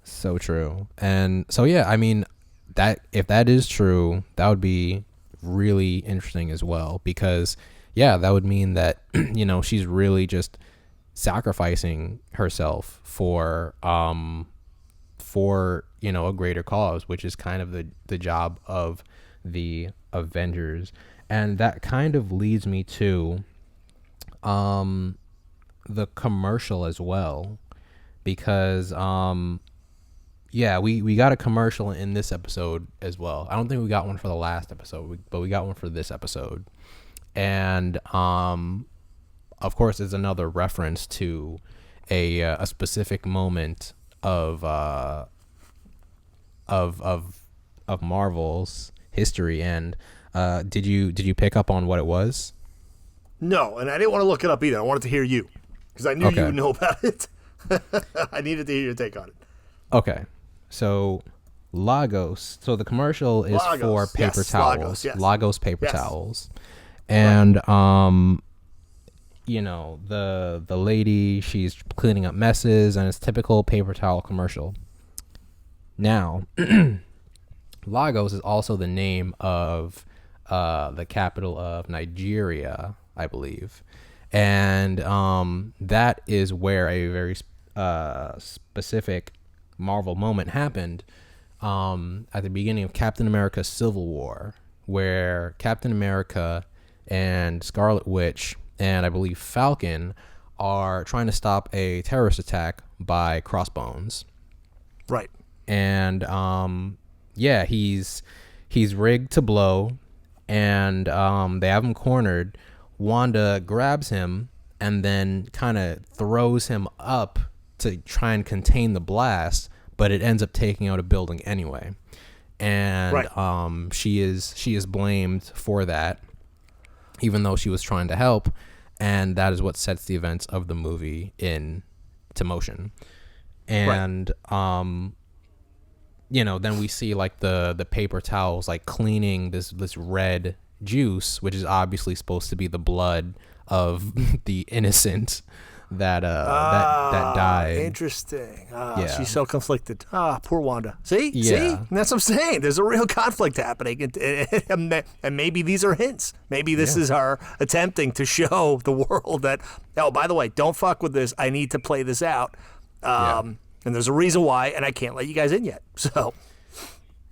Speaker 1: So true, and so yeah, I mean. That if that is true, that would be really interesting as well, because that would mean that she's really just sacrificing herself for a greater cause, which is kind of the job of the Avengers. And that kind of leads me to the commercial as well, because we got a commercial in this episode as well. I don't think we got one for the last episode, but we got one for this episode. And of course, it's another reference to a specific moment of Marvel's history. And did you pick up on what it was?
Speaker 2: No, and I didn't want to look it up either. I wanted to hear you, because I knew you would know about it. I needed to hear your take on it.
Speaker 1: Okay. So Lagos. So the commercial is for paper towels.
Speaker 2: Lagos, yes.
Speaker 1: Lagos paper towels. And the lady, she's cleaning up messes, and it's typical paper towel commercial. Now, Lagos is also the name of the capital of Nigeria, I believe. And that is where a very specific Marvel moment happened at the beginning of Captain America Civil War, where Captain America and Scarlet Witch and I believe Falcon are trying to stop a terrorist attack by Crossbones.
Speaker 2: Right.
Speaker 1: And he's rigged to blow, and they have him cornered. Wanda grabs him and then kind of throws him up to try and contain the blast, but it ends up taking out a building anyway. And she is blamed for that, even though she was trying to help, and that is what sets the events of the movie into motion. And then we see like the paper towels like cleaning this red juice, which is obviously supposed to be the blood of the innocent that died.
Speaker 2: Interesting.
Speaker 1: Yeah.
Speaker 2: She's so conflicted. Poor Wanda. See?
Speaker 1: Yeah.
Speaker 2: And that's what I'm saying. There's a real conflict happening. And maybe these are hints. Maybe this is her attempting to show the world that, oh, by the way, don't fuck with this. I need to play this out. And there's a reason why, and I can't let you guys in yet. So,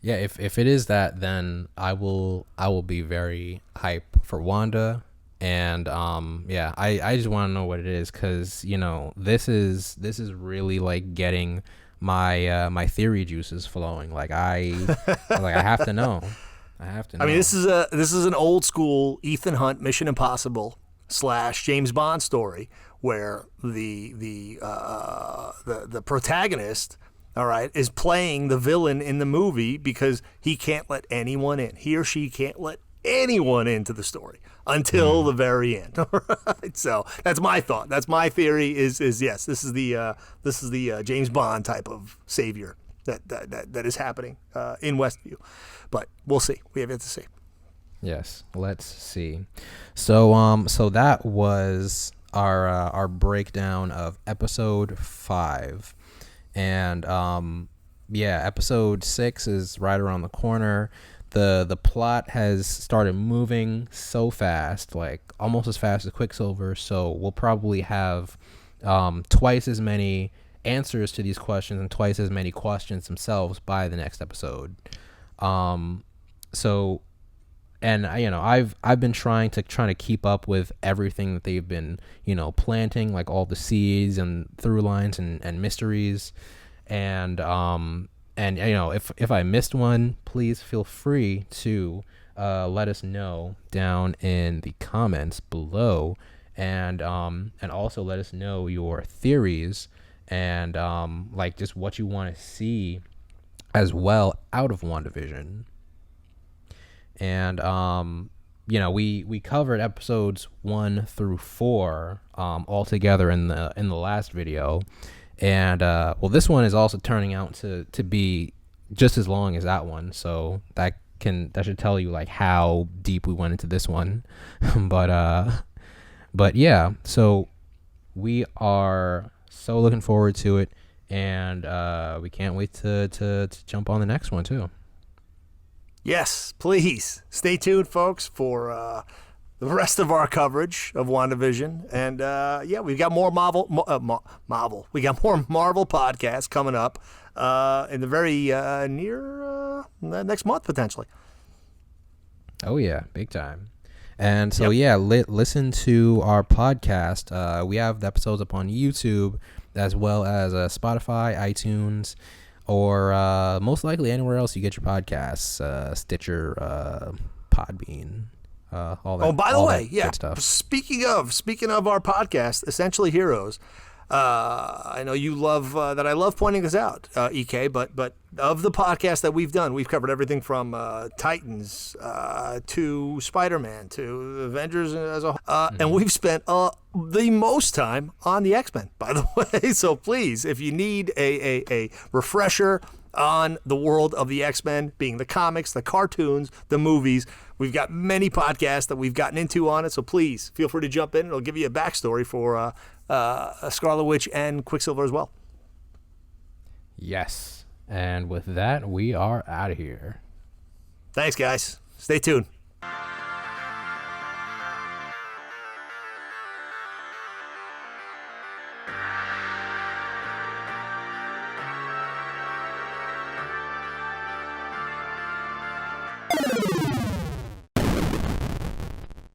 Speaker 1: yeah, if it is that, then I will be very hype for Wanda, and I just want to know what it is, because this is really like getting my theory juices flowing. Like I have to know. I
Speaker 2: mean, this is an old school Ethan Hunt Mission Impossible / James Bond story where the protagonist, all right, is playing the villain in the movie because he can't let anyone in. He or she can't let anyone into the story until the very end. All right. So that's my thought. That's my theory. Is yes, this is the James Bond type of savior that is happening in Westview, but we'll see. We have yet to see.
Speaker 1: Yes, let's see. So that was our breakdown of episode 5. And episode 6 is right around the corner. The plot has started moving so fast, like almost as fast as Quicksilver. So we'll probably have twice as many answers to these questions and twice as many questions themselves by the next episode. I've been trying to keep up with everything that they've been planting, like all the seeds and through lines and mysteries, and if I missed one, please feel free to let us know down in the comments below, and also let us know your theories and like just what you want to see as well out of WandaVision. And we covered episodes 1 through 4 all together in the last video, and this one is also turning out to be just as long as that one, so that should tell you like how deep we went into this one. but yeah, so we are so looking forward to it, and we can't wait to jump on the next one too.
Speaker 2: Yes, please stay tuned, folks, for the rest of our coverage of WandaVision. And we've got more Marvel. We got more Marvel podcasts coming up in the very near next month, potentially.
Speaker 1: Oh, yeah, big time. And so, listen to our podcast. We have the episodes up on YouTube as well as Spotify, iTunes, or most likely anywhere else you get your podcasts, Stitcher, Podbean, all that.
Speaker 2: Oh, by the way,
Speaker 1: good stuff.
Speaker 2: Speaking of our podcast, Essentially Heroes, I know you love that. I love pointing this out, EK. But of the podcasts that we've done, we've covered everything from Titans to Spider-Man to Avengers as a whole, and we've spent the most time on the X-Men, by the way. So please, if you need a refresher on the world of the X-Men, being the comics, the cartoons, the movies, we've got many podcasts that we've gotten into on it. So please feel free to jump in. It'll give you a backstory for Scarlet Witch and Quicksilver as well.
Speaker 1: Yes. And with that, we are out of here.
Speaker 2: Thanks, guys. Stay tuned.